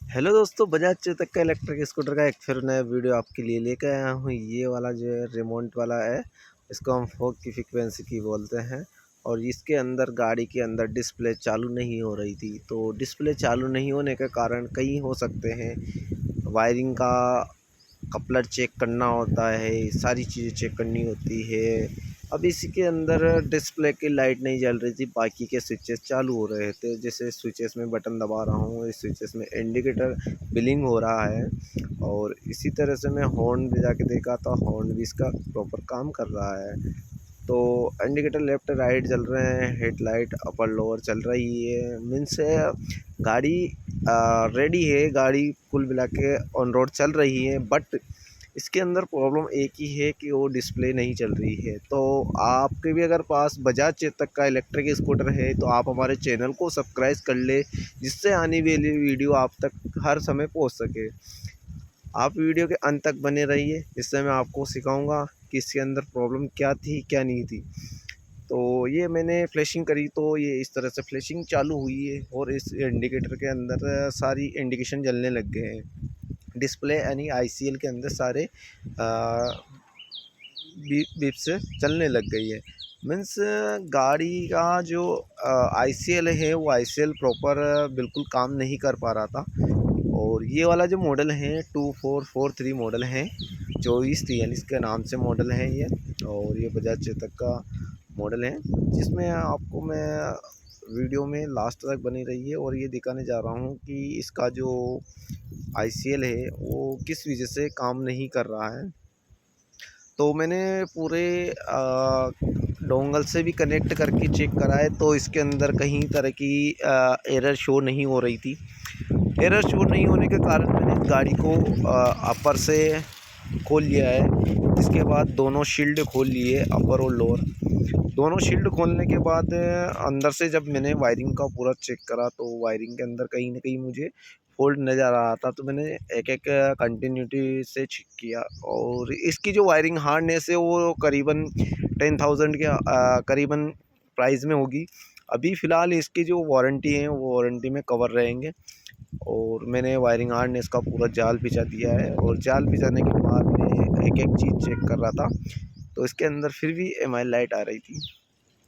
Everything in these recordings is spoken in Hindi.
हेलो दोस्तों, बजाज चेतक का इलेक्ट्रिक स्कूटर का एक फिर नया वीडियो आपके लिए लेकर आया हूँ। ये वाला जो है रिमोट वाला है, इसको हम फोक की फ्रीक्वेंसी की बोलते हैं। और इसके अंदर गाड़ी के अंदर डिस्प्ले चालू नहीं हो रही थी, तो डिस्प्ले चालू नहीं होने के कारण कई हो सकते हैं। वायरिंग का कपलर चेक करना होता है, सारी चीज़ें चेक करनी होती है। अब इसी के अंदर डिस्प्ले की लाइट नहीं जल रही थी, बाकी के स्विचेस चालू हो रहे थे। जैसे स्विचेस में बटन दबा रहा हूँ, इस स्विचेस में इंडिकेटर बिलिंग हो रहा है। और इसी तरह से मैं हॉर्न भी जाके देखा तो हॉर्न भी इसका प्रॉपर काम कर रहा है। तो इंडिकेटर लेफ्ट राइट चल रहे हैं, हेडलाइट अपर लोअर चल रही है। मीन्स गाड़ी रेडी है, गाड़ी कुल मिला के ऑन रोड चल रही है। बट इसके अंदर प्रॉब्लम एक ही है कि वो डिस्प्ले नहीं चल रही है। तो आपके भी अगर पास बजाज चेतक का इलेक्ट्रिक स्कूटर है तो आप हमारे चैनल को सब्सक्राइब कर ले, जिससे आने वाली वीडियो आप तक हर समय पहुंच सके। आप वीडियो के अंत तक बने रहिए, इससे मैं आपको सिखाऊंगा कि इसके अंदर प्रॉब्लम क्या थी क्या नहीं थी। तो ये मैंने फ्लैशिंग करी तो ये इस तरह से फ्लैशिंग चालू हुई है और इस इंडिकेटर के अंदर सारी इंडिकेशन जलने लग गए हैं। डिस्प्ले यानी आईसीएल के अंदर सारे बीप से चलने लग गई है। मीन्स गाड़ी का जो आईसीएल है वो आईसीएल प्रॉपर बिल्कुल काम नहीं कर पा रहा था। और ये वाला जो मॉडल है 2443 मॉडल है, 2443 के नाम से मॉडल है ये। और ये बजाज चेतक का मॉडल है, जिसमें आपको मैं वीडियो में लास्ट तक बनी रही है और ये दिखाने जा रहा हूँ कि इसका जो आईसीएल है वो किस वजह से काम नहीं कर रहा है। तो मैंने पूरे डोंगल से भी कनेक्ट करके चेक कराए तो इसके अंदर कहीं तरह की एरर शो नहीं हो रही थी। एरर शो नहीं होने के कारण मैंने गाड़ी को अपर से खोल लिया है। इसके बाद दोनों शील्ड खोल लिए, अपर और लोअर दोनों शील्ड खोलने के बाद अंदर से जब मैंने वायरिंग का पूरा चेक करा तो वायरिंग के अंदर कहीं ना कहीं मुझे फॉल्ट नज़र आ रहा था। तो मैंने एक एक कंटिन्यूटी से चेक किया और इसकी जो वायरिंग हार्डनेस है वो करीबन 10,000 के करीबन प्राइस में होगी। अभी फ़िलहाल इसकी जो वारंटी है वो वारंटी में कवर रहेंगे। और मैंने वायरिंग हार्डनेस का पूरा जाल बिछा दिया है और जाल बिछाने के बाद मैं एक एक चीज़ चेक कर रहा था। तो इसके अंदर फिर भी एमआई लाइट आ रही थी।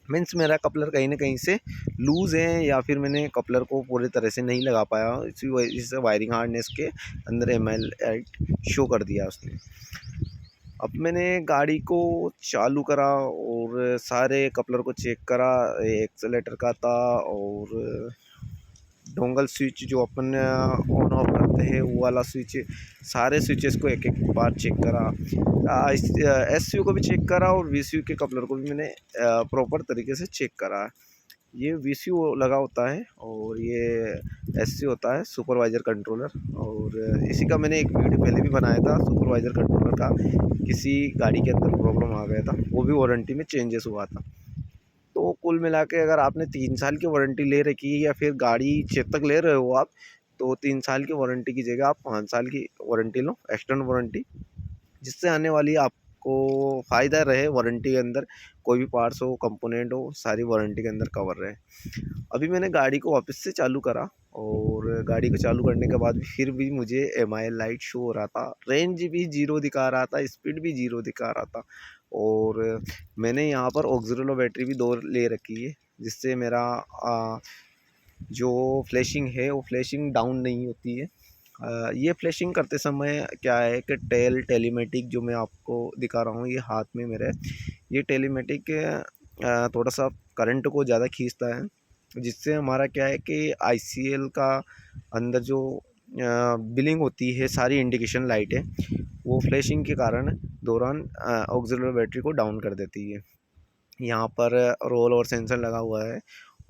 मीन्स मेरा कपलर कहीं ना कहीं से लूज़ है या फिर मैंने कपलर को पूरी तरह से नहीं लगा पाया, इसी वजह से वायरिंग हार्डनेस के अंदर एमआई लाइट शो कर दिया उसने। अब मैंने गाड़ी को चालू करा और सारे कपलर को चेक करा, एक्सेलेटर का था और डोंगल स्विच जो अपन ऑन ऑफ करते हैं वो वाला स्विच, सारे स्विचेस को एक एक बार चेक करा। एस यू को भी चेक करा और वी सी यू के कपलर को भी मैंने प्रॉपर तरीके से चेक करा। ये वी सी यू लगा होता है और ये एस सी होता है, सुपरवाइज़र कंट्रोलर। और इसी का मैंने एक वीडियो पहले भी बनाया था, सुपरवाइज़र कंट्रोलर का किसी गाड़ी के अंदर प्रॉब्लम आ गया था, वो भी वारंटी में चेंजेस हुआ था। तो कुल मिला के अगर आपने 3 साल की वारंटी ले रखी है या फिर गाड़ी चेतक ले रहे हो आप, तो 3 साल की वारंटी की जगह आप 5 साल की वारंटी लो, एक्सटर्नल वारंटी, जिससे आने वाली आपको फ़ायदा रहे। वारंटी के अंदर कोई भी पार्ट्स हो, कंपोनेंट हो, सारी वारंटी के अंदर कवर रहे। अभी मैंने गाड़ी को वापस से चालू करा और गाड़ी को चालू करने के बाद फिर भी मुझे एमआई लाइट शो हो रहा था, रेंज भी ज़ीरो दिखा रहा था, स्पीड भी ज़ीरो दिखा रहा था। और मैंने यहाँ पर ऑक्सीजन बैटरी भी 2 ले रखी है, जिससे मेरा जो फ्लैशिंग है वो फ्लैशिंग डाउन नहीं होती है। ये फ्लैशिंग करते समय क्या है कि टेलीमेटिक जो मैं आपको दिखा रहा हूँ ये हाथ में मेरे, ये टेलीमेटिक थोड़ा सा करंट को ज़्यादा खींचता है, जिससे हमारा क्या है कि आईसीएल का अंदर जो बिलिंग होती है, सारी इंडिकेशन लाइटें वो फ्लैशिंग के कारण दौरान ऑक्सीलरी बैटरी को डाउन कर देती है। यहाँ पर रोल और सेंसर लगा हुआ है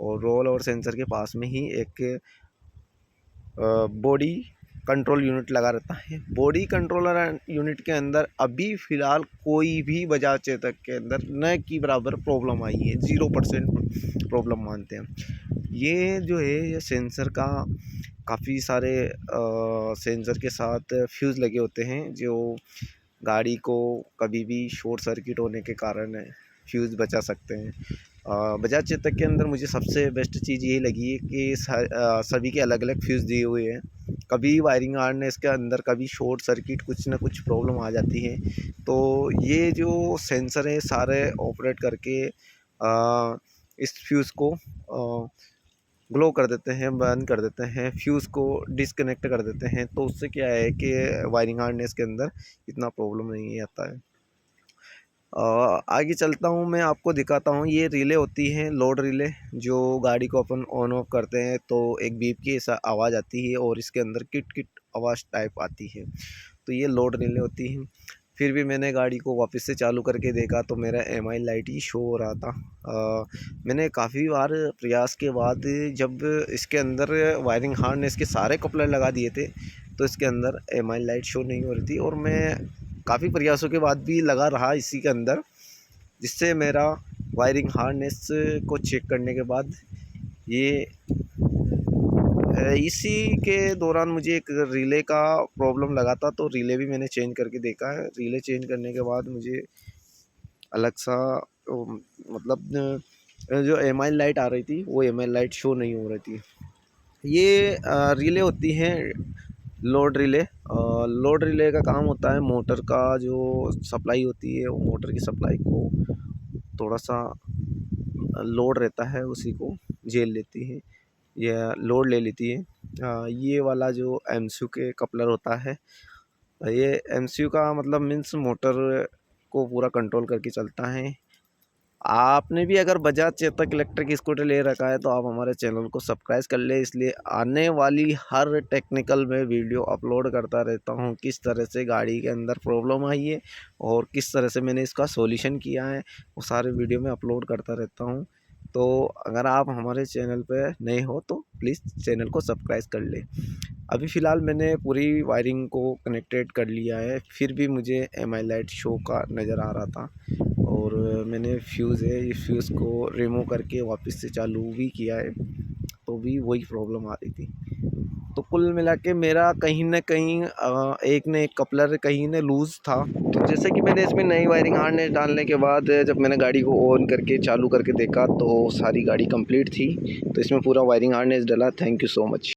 और रोल और सेंसर के पास में ही एक बॉडी कंट्रोल यूनिट लगा रहता है। बॉडी कंट्रोलर यूनिट के अंदर अभी फ़िलहाल कोई भी बजाज चेतक के अंदर न की बराबर प्रॉब्लम आई है, 0% प्रॉब्लम मानते हैं। ये जो है ये सेंसर का काफ़ी सारे सेंसर के साथ फ्यूज़ लगे होते हैं, जो गाड़ी को कभी भी शॉर्ट सर्किट होने के कारण फ्यूज़ बचा सकते हैं। बजाज चेतक के अंदर मुझे सबसे बेस्ट चीज़ यही लगी है कि सभी के अलग अलग फ्यूज़ दिए हुए हैं। कभी वायरिंग हार्नेस के अंदर कभी शॉर्ट सर्किट कुछ ना कुछ प्रॉब्लम आ जाती है। तो ये जो सेंसर है सारे ऑपरेट करके इस फ्यूज़ को ग्लो कर देते हैं, बंद कर देते हैं, फ्यूज़ को डिस्कनेक्ट कर देते हैं। तो उससे क्या है कि वायरिंग हार्नेस के अंदर इतना प्रॉब्लम नहीं आता है। आगे चलता हूँ, मैं आपको दिखाता हूँ। ये रिले होती हैं, लोड रिले, जो गाड़ी को अपन ऑन ऑफ करते हैं तो एक बीप की ऐसा आवाज़ आती है और इसके अंदर किट किट आवाज़ टाइप आती है। तो ये लोड रिले होती हैं। फिर भी मैंने गाड़ी को वापस से चालू करके देखा तो मेरा एमआई लाइट ही शो हो रहा था। मैंने काफ़ी बार प्रयास के बाद जब इसके अंदर वायरिंग हार्नेस के सारे कपलर लगा दिए थे तो इसके अंदर एमआई लाइट शो नहीं हो रही थी, और मैं काफ़ी प्रयासों के बाद भी लगा रहा इसी के अंदर, जिससे मेरा वायरिंग हार्नेस को चेक करने के बाद ये इसी के दौरान मुझे एक रिले का प्रॉब्लम लगा था। तो रिले भी मैंने चेंज करके देखा है। रिले चेंज करने के बाद मुझे अलग सा मतलब जो एमआई लाइट आ रही थी वो एमआई लाइट शो नहीं हो रही थी। ये रिले होती हैं लोड रिले। लोड रिले का काम होता है मोटर का जो सप्लाई होती है, वो मोटर की सप्लाई को थोड़ा सा लोड रहता है उसी को झेल लेती है या लोड ले लेती है। ये वाला जो एमसीयू के कपलर होता है, ये एमसीयू का मतलब मीन्स मोटर को पूरा कंट्रोल करके चलता है। आपने भी अगर बजाज चेतक इलेक्ट्रिक स्कूटर ले रखा है तो आप हमारे चैनल को सब्सक्राइब कर ले, इसलिए आने वाली हर टेक्निकल में वीडियो अपलोड करता रहता हूँ। किस तरह से गाड़ी के अंदर प्रॉब्लम आई है और किस तरह से मैंने इसका सॉल्यूशन किया है, वो सारे वीडियो में अपलोड करता रहता हूँ। तो अगर आप हमारे चैनल पर नए हो तो प्लीज़ चैनल को सब्सक्राइब कर ले। अभी फ़िलहाल मैंने पूरी वायरिंग को कनेक्टेड कर लिया है, फिर भी मुझे एमआई लाइट शो का नज़र आ रहा था, और मैंने फ्यूज़ है इस फ्यूज़ को रिमूव करके वापस से चालू भी किया है तो भी वही प्रॉब्लम आ रही थी। तो कुल मिला के मेरा कहीं न कहीं एक न एक कपलर कहीं न लूज़ था। तो जैसे कि मैंने इसमें नई वायरिंग हार्नेस डालने के बाद जब मैंने गाड़ी को ऑन करके चालू करके देखा तो सारी गाड़ी कंप्लीट थी। तो इसमें पूरा वायरिंग हार्नेस डला। Thank you so much.